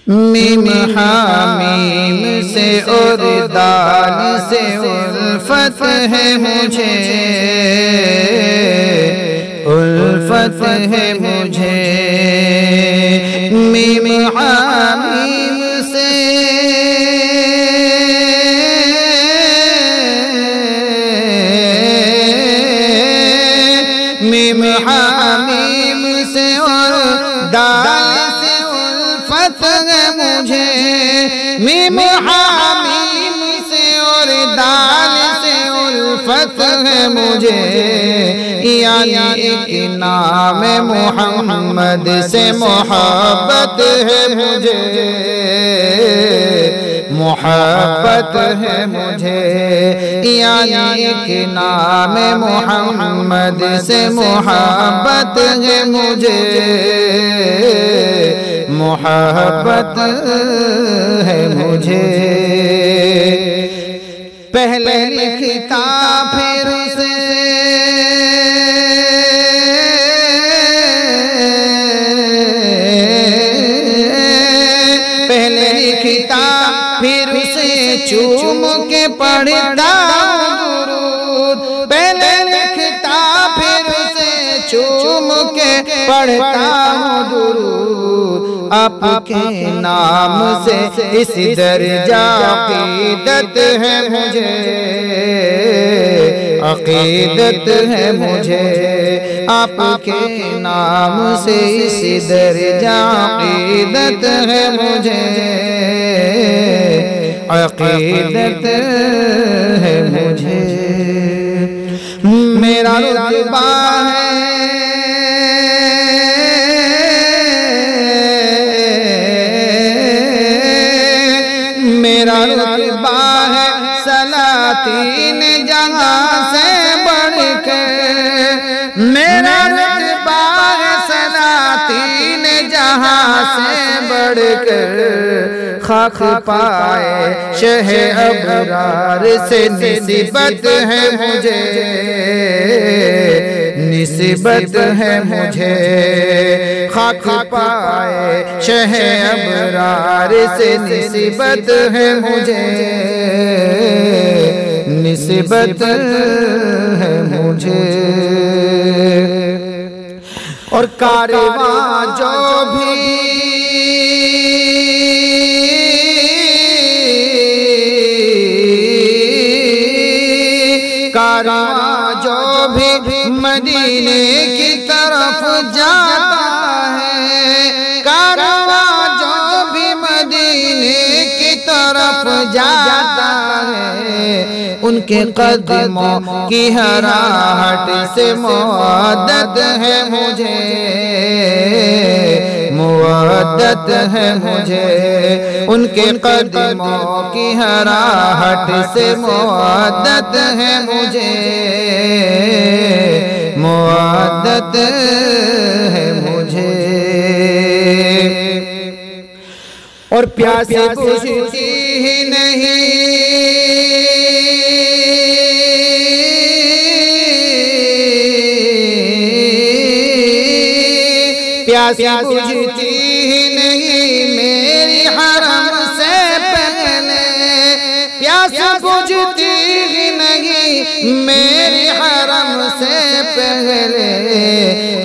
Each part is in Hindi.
मीम हामीम से और दाल से उल्फत है मुझे, उल्फत है मुझे। मीम हामीम से मीम हामीम से और दाल से उल्फत है मुझे। मीम हामीम से और दाल से उल्फत है मुझे। यानी एक नाम मोहम्मद से मोहब्बत है मुझे, मोहब्बत है मुझे। यानी एक नाम मोहम्मद से मोहब्बत है मुझे, मोहब्बत है मुझे। पहले लिखता फिर से पहले लिखता फिर से चूम के पढ़ता दुरूद। पहले लिखता फिर से चूम के पढ़ता दुरूद। आपके नाम से इस दर्जा अक़ीदत है मुझे, अक़ीदत है मुझे। आपके नाम से इस दर्जा अक़ीदत है मुझे, अक़ीदत है मुझे। मेरा रुतबा है मेरा रुतबा है सलातीन जहां से बढ़कर। मेरा रुतबा है सलातीन जहां से बढ़कर। खाक पाए शह अबरार से निस्बत है मुझे, निस्बत है मुझे। खाक पाए शह अबरार से निस्बत है मुझे, निस्बत है मुझे। और कारवां जो भी कारवां जो भी मदीने की तरफ जाता है, कारवां जो भी मदीने की तरफ जाता है। उनके कदमों की हराहट से मुअद्दत है मुझे, मुअद्दत है मुझे। उनके कदमों की हराहट से मुअद्दत है मुझे, मुअद्दत है मुझे। और प्यासे बुझती ही नहीं प्यास बुझती ही नहीं मेरी हरम से पहले। प्यास बुझती ही नहीं मेरी हरम से पहले।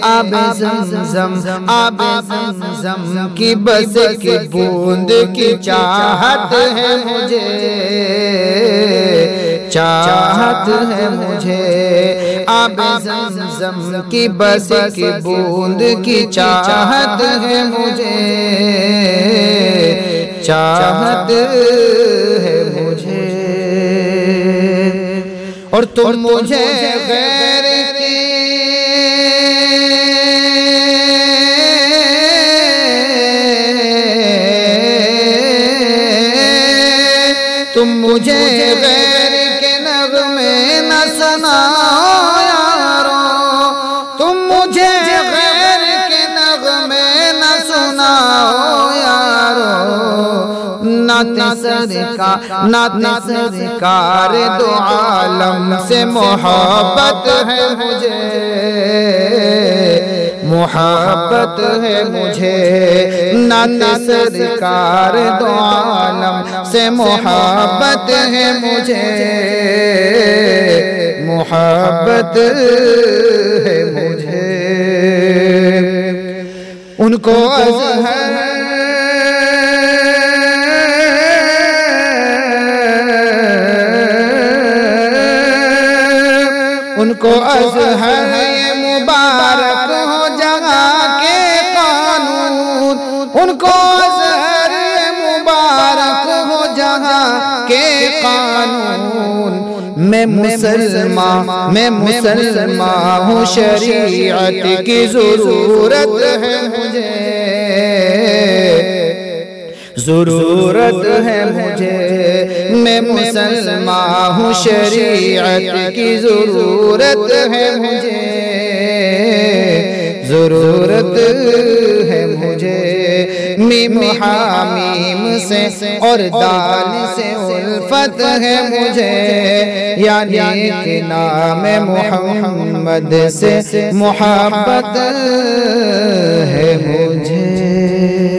आब ज़मज़म आब ज़मज़म की बस की बूंद की चाहत है मुझे, चाहत है मुझे। आब ज़मज़म की बस की बूंद की चाहत है मुझे, चाहत है मुझे। और तुम मुझे गैर के तुम मुझे गैर के नग़्मे न सुनाओ यारो। तुम मुझे गैर के नग़्मे न सुनाओ यारो। नात सरकार दो आलम से मोहब्बत है मुझे, मोहब्बत है मुझे, नात सरकार दो आलम से मोहब्बत है मुझे, मोहब्बत है मुझे। उनको अज़हर उनको अज़हर मुबारक हो जहाँ के कानून, उनको अज़हर मुबारक हो जहाँ के कानून। मैं मुसलमान हूँ, शरीयत की ज़रूरत है मुझे, ज़रूरत है मुझे। मैं मुसलमान हूँ, शरीयत की ज़रूरत है मुझे, ज़रूरत है मुझे। मीम हामीम से और दाल से उल्फत है मुझे, यानी कि नाम मोहम्मद से मोहब्बत है मुझे।